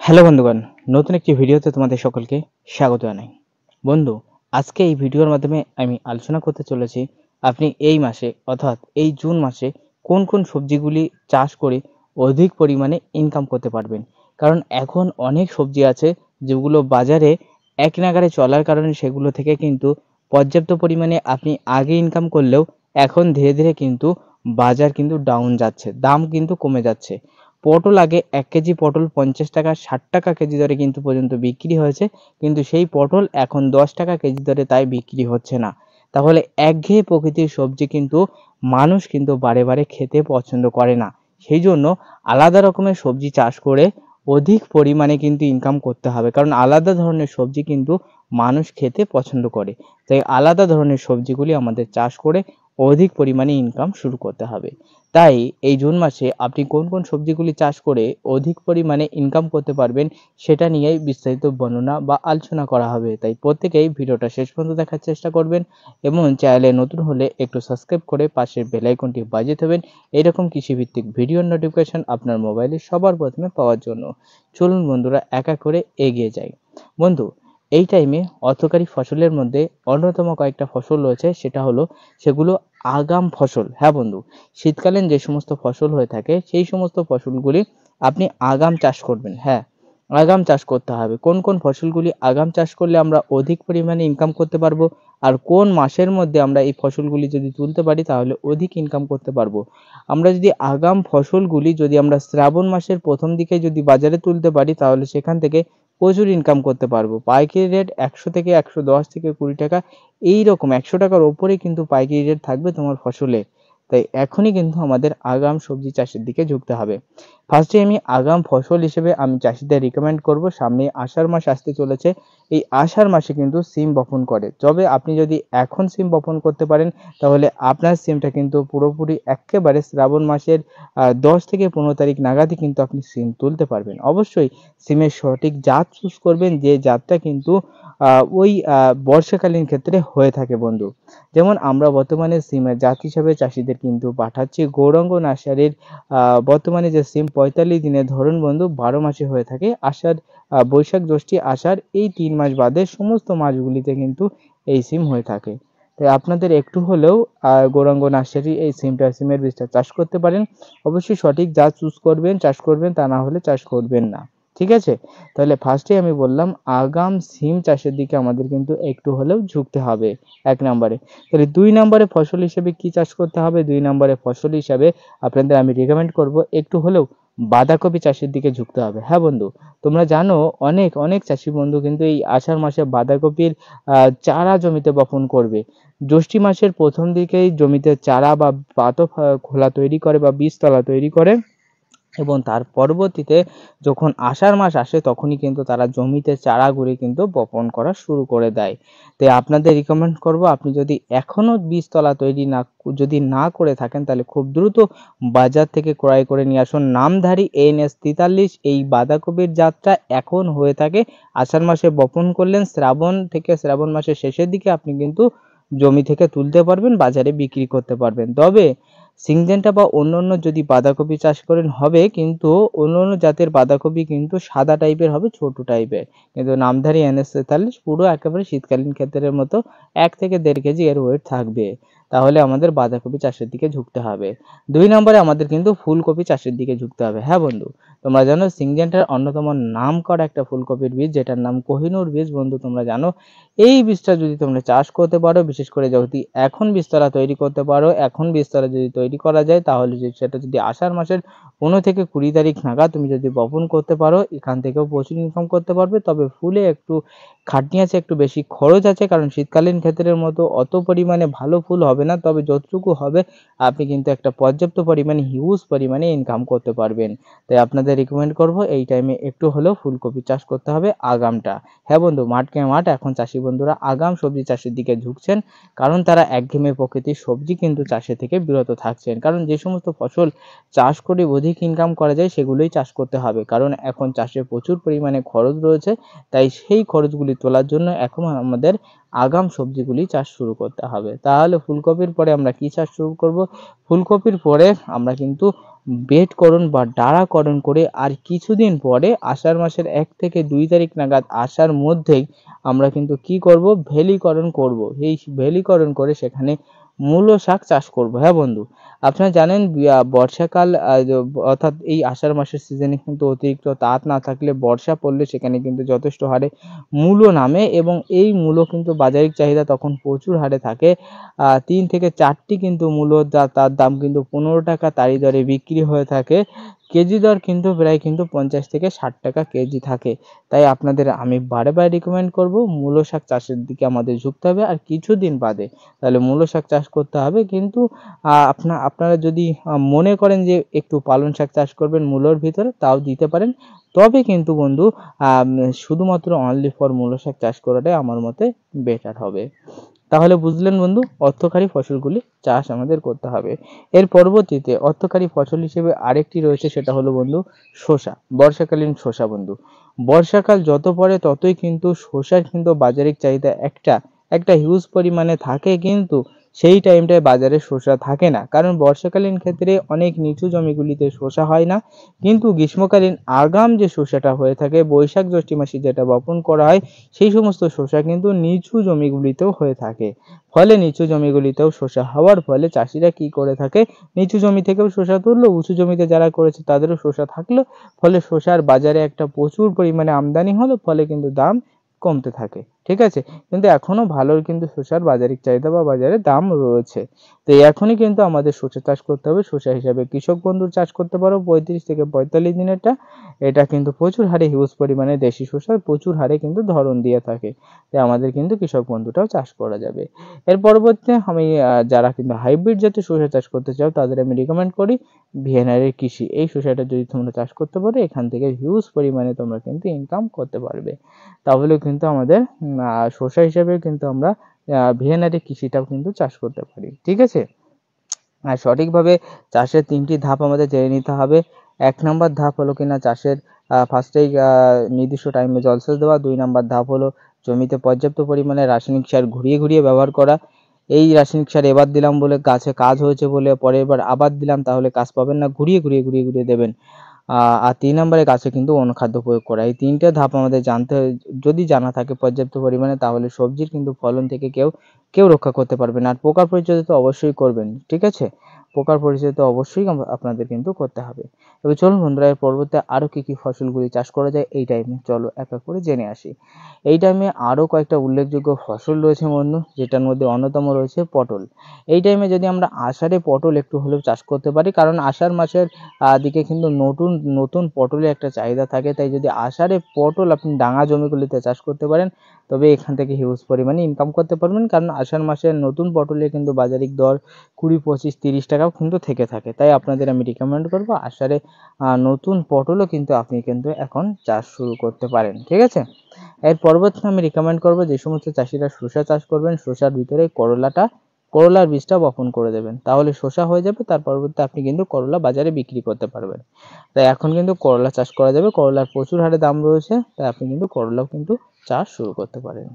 Hello বন্ধুগণ, নতুন একটি ভিডিওতে তোমাদের সকলকে স্বাগত জানাই। বন্ধু, আজকে এই ভিডিওর মাধ্যমে আমি আলোচনা করতে চলেছি আপনি এই মাসে অর্থাৎ এই জুন মাসে কোন কোন সবজিগুলি চাষ করে অধিক পরিমাণে ইনকাম করতে পারবেন। কারণ এখন অনেক সবজি আছে যেগুলো বাজারে এক নাগাড়ে চলার কারণে সেগুলো থেকে কিন্তু পর্যাপ্ত পরিমাণে আপনি আগে ইনকাম করলেও এখন ধীরে ধীরে কিন্তু বাজার কিন্তু ডাউন যাচ্ছে, দাম কিন্তু কমে যাচ্ছে। পটল আগে ১ কেজি পটল ৫০ টাকা ৬০ টাকা কেজি দরে কিন্তু পর্যন্ত বিক্রি হয়েছে। কিন্তু সেই পটল এখন ১০ টাকা কেজি দরে তাই বিক্রি হচ্ছে না। তাহলে একঘেয়ে প্রকৃতির সবজি কিন্তু মানুষ কিন্তু বারে বারে খেতে পছন্দ করে না। সেই জন্য আলাদা রকমের সবজি চাষ করে অধিক পরিমাণে কিন্তু ইনকাম করতে হবে। কারণ আলাদা ধরনের সবজি কিন্তু মানুষ খেতে পছন্দ করে। তাই আলাদা ধরনের সবজিগুলি আমাদের চাষ করে অধিক পরিমাণে ইনকাম শুরু করতে হবে। তাই এই জুন মাসে আপনি কোন কোন সবজিগুলি চাষ করে অধিক পরিমাণে ইনকাম করতে পারবেন সেটা নিয়েই বিস্তারিত বর্ণনা বা আলোচনা করা হবে। তাই প্রত্যেকেই ভিডিওটা শেষ পর্যন্ত দেখার চেষ্টা করবেন এবং চ্যানেলে নতুন হলে একটু সাবস্ক্রাইব করে পাশের বেল আইকনটি বাজিয়ে দেবেন এরকম কৃষিভিত্তিক ভিডিওর নোটিফিকেশন আপনার মোবাইলে সবার প্রথমে পাওয়ার জন্য। চলুন বন্ধুরা এক এক করে এগিয়ে যাই। বন্ধু, এই টাইমে অর্থকরী ফসলের মধ্যে অন্যতম কয়েকটা ফসল রয়েছে, সেটা হলো সেগুলো আগাম ফসল। হ্যাঁ বন্ধু, শীতকালীন যে সমস্ত ফসল হয়ে থাকে সেই সমস্ত ফসলগুলি আপনি আগাম চাষ করবেন। হ্যাঁ, আগাম চাষ করতে হবে। কোন কোন ফসলগুলি আগাম চাষ করলে আমরা অধিক পরিমাণে ইনকাম করতে পারবো, আর কোন মাসের মধ্যে আমরা এই ফসলগুলি যদি তুলতে পারি তাহলে অধিক ইনকাম করতে পারবো। আমরা যদি আগাম ফসলগুলি যদি আমরা শ্রাবণ মাসের প্রথম দিকে যদি বাজারে তুলতে পারি তাহলে সেখান থেকে প্রচুর ইনকাম করতে পারবো। পাইকারি রেট ১০০ থেকে ১১০ থেকে ২০ টাকা, এইরকম ১০০ টাকার ওপরেই কিন্তু পাইকারি রেট থাকবে তোমার ফসলে। তাই এখনই কিন্তু আমাদের আগাম সবজি চাষের দিকে ঝুঁকতে হবে। ফার্স্টে আমি আগাম ফসল হিসেবে আমি চাষিদের রিকমেন্ড করব, সামনে আষাঢ় মাস আসতে চলেছে। এই আষাঢ় মাসে কিন্তু সিম বপন করে। তবে আপনি যদি এখন সিম বপন করতে পারেন তাহলে আপনার সিমটা কিন্তু পুরোপুরি এক্কেবারে শ্রাবণ মাসের ১০ থেকে ১৫ তারিখ নাগাদই কিন্তু আপনি সিম তুলতে পারবেন। অবশ্যই সিমের সঠিক জাত চুজ করবেন, যে জাতটা কিন্তু ওই বর্ষাকালীন ক্ষেত্রে হয়ে থাকে বন্ধু। যেমন আমরা বর্তমানে সিমের জাত হিসাবে চাষিদের কিন্তু পাঠাচ্ছি গৌরাঙ্গ নার্সারির বর্তমানে যে সিম ৪৫ দিনের ধরন বন্ধু ১২ মাসে হয়ে থাকে। আষাঢ়, বৈশাখ, জ্যৈষ্ঠ, আষাঢ় এই ৩ মাস বাদে সমস্ত মাসগুলিতে কিন্তু এই সিম হয়ে থাকে। তাই আপনাদের একটু হলেও গৌরাঙ্গ নার্সারি এই সিমের বীজটা চাষ করতে পারেন। অবশ্যই সঠিক জাত চুজ করবেন, চাষ করবেন, তা না হলে চাষ করবেন না। ঠিক আছে? তাহলে ফার্স্টেই আমি বললাম আগাম সিম চাষের দিকে আমাদের কিন্তু একটু হলেও ঝুঁকতে হবে ১ নম্বরে। তাহলে ২ নম্বরে ফসল হিসেবে কি চাষ করতে হবে? ২ নম্বরে ফসল হিসাবে আপনাদের আমি রিকমেন্ড করব একটু হলেও বাঁধাকপি চাষের দিকে ঝুঁকতে হবে। হ্যাঁ বন্ধু, তোমরা জানো অনেক চাষি বন্ধু কিন্তু এই আষাঢ় মাসে বাঁধাকপির চারা জমিতে বপন করবে। জ্যৈষ্ঠ মাসের ১ম দিকেই জমিতে চারা বা পাতা খোলা তৈরি করে বা বীজতলা তৈরি করে এবং তার পরবর্তীতে যখন আষাঢ় মাস আসে তখনই কিন্তু তারা জমিতে চারাগুলি কিন্তু বপন করা শুরু করে দেয়। তাই আপনাদের রিকমেন্ড করব, আপনি যদি এখনও বীজতলা তৈরি যদি না করে থাকেন তাহলে খুব দ্রুত বাজার থেকে ক্রয় করে নিয়ে আসুন। নামধারী NS ৪৩ এই বাঁধাকপির জাতটা এখন হয়ে থাকে। আষাঢ় মাসে বপন করলেন, শ্রাবণ মাসের শেষের দিকে আপনি কিন্তু জমি থেকে তুলতে পারবেন, বাজারে বিক্রি করতে পারবেন। তবে সিংজেন্টা বা অন্যান্য যদি বাঁধাকপি চাষ করেন হবে, কিন্তু অন্যান্য জাতের বাঁধাকপি কিন্তু সাদা টাইপের হবে, ছোট টাইপের। কিন্তু নামধারী NS ৪৩ পুরো একেবারে শীতকালীন ক্ষেতের মতো ১ থেকে ১.৫ কেজি এর ওয়েট থাকবে। তাহলে আমাদের বাঁধাকপি চাষের দিকে ঝুঁকতে হবে। ২ নম্বরে আমাদের কিন্তু ফুলকপি চাষের দিকে ঝুঁকতে হবে। হ্যাঁ বন্ধু, তোমরা জানো সিংজেন্টার অন্যতম নামকরা একটা ফুলকপির বীজ যেটার নাম কোহিনূর বীজ বন্ধু, তোমরা জানো। এই বীজটা যদি তোমরা চাষ করতে পারো, বিশেষ করে যদি এখন বীজতলা তৈরি করতে পারো, এখন বীজতলা যদি তৈরি করা যায় তাহলে সেটা যদি আষাঢ় মাসের ১৫ থেকে ২০ তারিখ নাগাদ তুমি যদি বপন করতে পারো, এখান থেকেও প্রচুর ইনকাম করতে পারবে। তবে ফুলে একটু খাটনি আছে, একটু বেশি খরচ আছে, কারণ শীতকালীন ক্ষেত্রের মতো অত পরিমাণে ভালো ফুল হবে না। তবে যতটুকু হবে আপনি কিন্তু একটা পর্যাপ্ত পরিমাণে হিউজ পরিমাণে ইনকাম করতে পারবেন। তাই আপনাদের রিকমেন্ড করব এই টাইমে একটু হলেও ফুলকপি চাষ করতে হবে আগামটা। হ্যাঁ বন্ধু, মাঠকে মাঠ এখন চাষি বন্ধুরা আগাম সবজি চাষের দিকে ঝুঁকছেন, কারণ তারা একঘেয়েমি প্রকৃতির সবজি কিন্তু চাষে থেকে বিরত থাকছেন। কারণ যে সমস্ত ফসল চাষ করে অধিক ইনকাম করা যায় সেগুলোই চাষ করতে হবে, কারণ এখন চাষে প্রচুর পরিমাণে খরচ রয়েছে। তাই সেই খরচগুলি তোলার জন্য এখন আমাদের আগাম সবজিগুলি চাষ শুরু করতে হবে। তাহলে ফুলকপির পরে আমরা কি চাষ শুরু করব? ফুলকপির পরে আমরা কিন্তু বেডকরণ বা ডাঁড়াকরণ করে আর কিছুদিন পরে আষাঢ় মাসের 1 থেকে 2 তারিখ নাগাদ আসার মধ্যেই আমরা কিন্তু কি করব? ভেলিকরণ করব। এই ভেলিকরণ করে সেখানে মূলো শাক চাষ করব। হ্যাঁ বন্ধু, আপনারা জানেন বর্ষাকাল অর্থাৎ এই আষাঢ় মাসের সিজনে কিন্তু অতিরিক্ত তাপ না থাকলে বর্ষা পড়লে সেখানে কিন্তু যথেষ্ট হারে মূলো নামে এবং এই মূলো কিন্তু বাজারিক চাহিদা তখন প্রচুর হারে থাকে। 3 থেকে 4টি কিন্তু মূলো তার দাম কিন্তু 15 টাকা তারি দরে বিক্রি হয়ে থাকে। কেজি দর কিন্তু প্রায় কিন্তু 50 থেকে 60 টাকা কেজি থাকে। তাই আপনাদের আমি বারে রিকমেন্ড করব মূলো শাক চাষের দিকে আমাদের ঝুঁকতে হবে আর কিছুদিন বাদে তাহলে মূলো শাক চাষ করতে হবে। কিন্তু আপনারা যদি মনে করেন যে একটু পালং শাক চাষ করবেন মূলোর ভিতরে তাও দিতে পারেন। তবে কিন্তু বন্ধু শুধুমাত্র অনলি ফর মূলো শাক চাষ করাটাই আমার মতে বেটার হবে। তাহলে বুঝলেন বন্ধু, অর্থকরী ফসলগুলি চাষ আমাদের করতে হবে। এর পরবর্তীতে অর্থকরী ফসল হিসেবে আরেকটি রয়েছে, সেটা হলো বন্ধু শসা। বর্ষাকালীন শসা বন্ধু, বর্ষাকাল যত পড়ে ততই কিন্তু শসার কিন্তু বাজারিক চাহিদা একটা হিউজ পরিমাণে থাকে, কিন্তু সেই টাইমটায় বাজারে শসা থাকে না, কারণ বর্ষাকালীন ক্ষেত্রে অনেক নিচু জমিগুলিতে শসা হয় না। কিন্তু গ্রীষ্মকালীন আগাম যে শসাটা হয়ে থাকে বৈশাখ জ্যৈষ্ঠ মাসে যেটা বপন করা হয় সেই সমস্ত শসা কিন্তু নিচু জমিগুলিতেও হয়ে থাকে। ফলে নিচু জমিগুলিতেও শসা হওয়ার ফলে চাষিরা কি করে থাকে, নিচু জমি থেকেও শসা তুললো, উঁচু জমিতে যারা করেছে তাদেরও শসা থাকলো, ফলে শসার বাজারে একটা প্রচুর পরিমাণে আমদানি হলো, ফলে কিন্তু দাম কমতে থাকে। ঠিক আছে, কিন্তু এখনো ভালো কিন্তু শসার বাজারিক চাহিদা বা বাজারে দাম রয়েছে। তো এখনই কিন্তু আমাদের শসা চাষ করতে হবে। শসা হিসাবে কৃষক বন্ধুর চাষ করতে পারো 35 থেকে 45 দিনেরটা। এটা কিন্তু প্রচুর হারে হিউজ পরিমাণে দেশি শসা প্রচুর হারে কিন্তু ধরন দিয়ে থাকে। তাই আমাদের কিন্তু কৃষক বন্ধুটাও চাষ করা যাবে। এর পরবর্তীতে আমি যারা কিন্তু হাইব্রিড জাতীয় শসা চাষ করতে চাও তাদের আমি রিকমেন্ড করি ভিয়েনারের কৃষি। এই শসাটা যদি তোমরা চাষ করতে পারো এখান থেকে হিউজ পরিমাণে তোমরা কিন্তু ইনকাম করতে পারবে। তাহলে কিন্তু আমাদের শসা হিসেবে কিন্তু আমরা ভিয়েনারি কৃষিটাও কিন্তু চাষ করতে পারি। ঠিক আছে, আর সঠিকভাবে চাষের 3টি ধাপ আমাদের জেনে নিতে হবে। 1 নম্বর ধাপ হলো কিনা চাষের ফার্স্টেই নির্দিষ্ট টাইমে জলসেচ দেওয়া। 2 নম্বর ধাপ হলো জমিতে পর্যাপ্ত পরিমাণে রাসায়নিক সার ঘুরিয়ে ঘুরিয়ে ব্যবহার করা। এই রাসায়নিক সার এবার দিলাম বলে গাছে কাজ হয়েছে বলে পরের বার আবার দিলাম তাহলে কাজ পাবেন না, ঘুরিয়ে ঘুরিয়ে ঘুরিয়ে ঘুরিয়ে দেবেন। আর 3 নম্বরে গাছে কিন্তু অনুখাদ্য প্রয়োগ করা। এই 3টে ধাপ আমাদের জানতে যদি জানা থাকে পর্যাপ্ত পরিমাণে তাহলে সবজির কিন্তু ফলন থেকে কেউ রক্ষা করতে পারবে না। আর পোকার পরিচর্যা তো অবশ্যই করবেন। ঠিক আছে, পোকার পরিচর্যা তো অবশ্যই আপনাদের কিন্তু করতে হবে। তবে চলুন বন্ধুরা, এর পরবর্তীতে আরও কী ফসলগুলি চাষ করা যায় এই টাইমে চলো এক এক করে জেনে আসি। এই টাইমে আরও কয়েকটা উল্লেখযোগ্য ফসল রয়েছে বন্ধু, যেটার মধ্যে অন্যতম রয়েছে পটল। এই টাইমে যদি আমরা আষাঢ়ে পটল একটু হলেও চাষ করতে পারি, কারণ আষাঢ় মাসের দিকে কিন্তু নতুন নতুন পটলের একটা চাহিদা থাকে। তাই যদি আষাঢ়ে পটল আপনি ডাঙা জমিগুলিতে চাষ করতে পারেন তবে এখান থেকে হিউজ পরিমাণে ইনকাম করতে পারবেন, কারণ আষাঢ় মাসের নতুন পটলের কিন্তু বাজারিক দর 20, 25, 30 টাকাও কিন্তু থেকে থাকে। তাই আপনাদের আমি রিকমেন্ড করবো আষাঢ়ে নতুন পটলও কিন্তু আপনি কিন্তু এখন চাষ শুরু করতে পারেন। ঠিক আছে, এর পরবর্তীতে আমি রিকমেন্ড করবো যে সমস্ত চাষিরা শসা চাষ করবেন শসার ভিতরে করলার বীজটা বপন করে দেবেন, তাহলে শসা হয়ে যাবে। তার পরবর্তীতে আপনি কিন্তু করলা বাজারে বিক্রি করতে পারবেন। তাই এখন কিন্তু করলা চাষ করা যাবে, করলার প্রচুর হারে দাম রয়েছে, তাই আপনি কিন্তু করলাও কিন্তু চাষ শুরু করতে পারেন।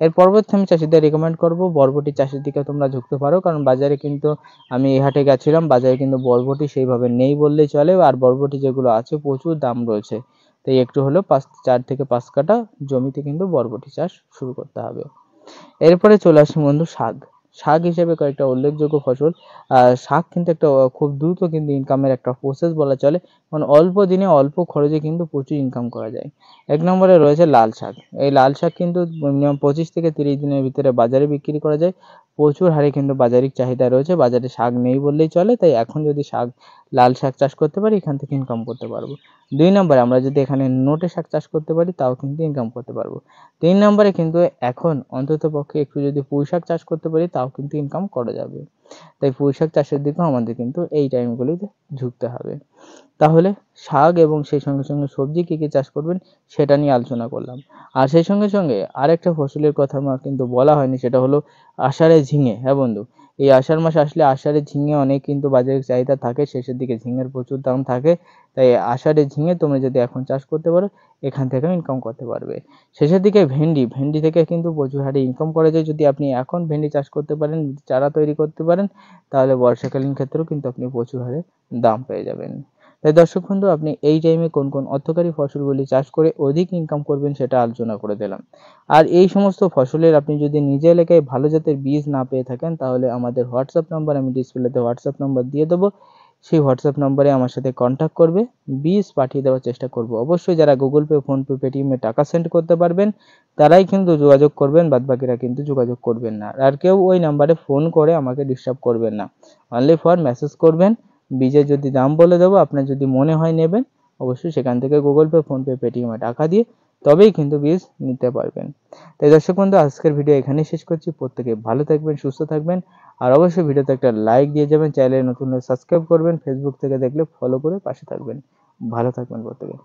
এর পরবর্তী আমি চাষিদের রিকমেন্ড করবো বরবটি চাষের দিকে তোমরা ঝুঁকতে পারো, কারণ বাজারে কিন্তু আমি এই হাটে গেছিলাম, বাজারে কিন্তু বরবটি সেইভাবে নেই বললেই চলে, আর বরবটি যেগুলো আছে প্রচুর দাম রয়েছে। তাই একটু হলেও 4 থেকে 5 কাঠা জমিতে কিন্তু বরবটি চাষ শুরু করতে হবে। এরপরে চলে আসি বন্ধু শাক হিসেবে কয়েকটা উল্লেখযোগ্য ফসল। শাক কিন্তু একটা খুব দ্রুত কিন্তু ইনকামের একটা প্রসেস বলা চলে, কারণ অল্প দিনে অল্প খরচে কিন্তু প্রচুর ইনকাম করা যায়। 1 নম্বরে রয়েছে লাল শাক। এই লাল শাক কিন্তু মিনিমাম 25 থেকে 30 দিনের ভিতরে বাজারে বিক্রি করা যায়। প্রচুর হারে কিন্তু বাজারিক চাহিদা রয়েছে, বাজারে শাক নেই বললেই চলে। তাই এখন যদি লাল শাক চাষ করতে পারি এখান থেকে ইনকাম করতে পারবো। 2 নম্বরে আমরা যদি এখানে নোটে শাক চাষ করতে পারি তাও কিন্তু ইনকাম করতে পারবো। 3 নম্বরে কিন্তু এখন অন্ততপক্ষে একটু যদি পুঁই শাক চাষ করতে পারি তাও কিন্তু ইনকাম করা যাবে। তাই পুঁই শাক চাষের দিকেও আমাদের কিন্তু এই টাইমগুলিতে ঝুঁকতে হবে। তাহলে শাক এবং সেই সঙ্গে সঙ্গে সবজি কী কী চাষ করবেন সেটা নিয়ে আলোচনা করলাম। আর সেই সঙ্গে সঙ্গে আরেকটা ফসলের কথা আমার কিন্তু বলা হয়নি, সেটা হলো আষাঢ়ে ঝিঙে। হ্যাঁ বন্ধু, এই আষাঢ় মাস আসলে আষাঢ়ে ঝিঙে অনেক কিন্তু বাজারে চাহিদা থাকে, শেষের দিকে ঝিঙের প্রচুর দাম থাকে। তাই আষাঢ়ে ঝিঙে তোমরা যদি এখন চাষ করতে পারো, এখান থেকেও ইনকাম করতে পারবে। শেষের দিকে ভেন্ডি থেকে কিন্তু প্রচুর হারে ইনকাম করা যায়। যদি আপনি এখন ভেন্ডি চাষ করতে পারেন, চারা তৈরি করতে পারেন, তাহলে বর্ষাকালীন ক্ষেত্রেও কিন্তু আপনি প্রচুর হারে দাম পেয়ে যাবেন। তাই দর্শক বন্ধু, আপনি এই টাইমে কোন কোন অর্থকরী ফসলগুলি চাষ করে অধিক ইনকাম করবেন সেটা আলোচনা করে দিলাম। আর এই সমস্ত ফসলের আপনি যদি নিজ এলাকায় ভালো জাতের বীজ না পেয়ে থাকেন, তাহলে আমাদের হোয়াটসঅ্যাপ নাম্বার, আমি ডিসপ্লেতে হোয়াটসঅ্যাপ নাম্বার দিয়ে দেবো, সেই হোয়াটসঅ্যাপ নম্বরে আমার সাথে কন্ট্যাক্ট করবে, বীজ পাঠিয়ে দেওয়ার চেষ্টা করব। অবশ্যই যারা গুগল পে, ফোনপে, পেটিএমে টাকা সেন্ড করতে পারবেন তারাই কিন্তু যোগাযোগ করবেন, বাদবাকিরা কিন্তু যোগাযোগ করবেন না। আর কেউ ওই নাম্বারে ফোন করে আমাকে ডিস্টার্ব করবেন না, অনলি ফর মেসেজ করবেন। বীজের যদি দাম বলে দেবো, আপনার যদি মনে হয় নেবেন, অবশ্যই সেখান থেকে গুগল পে, ফোনপে, পেটিএমে টাকা দিয়ে তবেই কিন্তু বীজ নিতে পারবেন। তাই দর্শক বন্ধু, আজকের ভিডিও এখানেই শেষ করছি। প্রত্যেকে ভালো থাকবেন, সুস্থ থাকবেন, আর অবশ্যই ভিডিওতে একটা লাইক দিয়ে যাবেন। চ্যানেলে নতুন হলে সাবস্ক্রাইব করবেন, ফেসবুক থেকে দেখলে ফলো করে পাশে থাকবেন। ভালো থাকবেন প্রত্যেকে।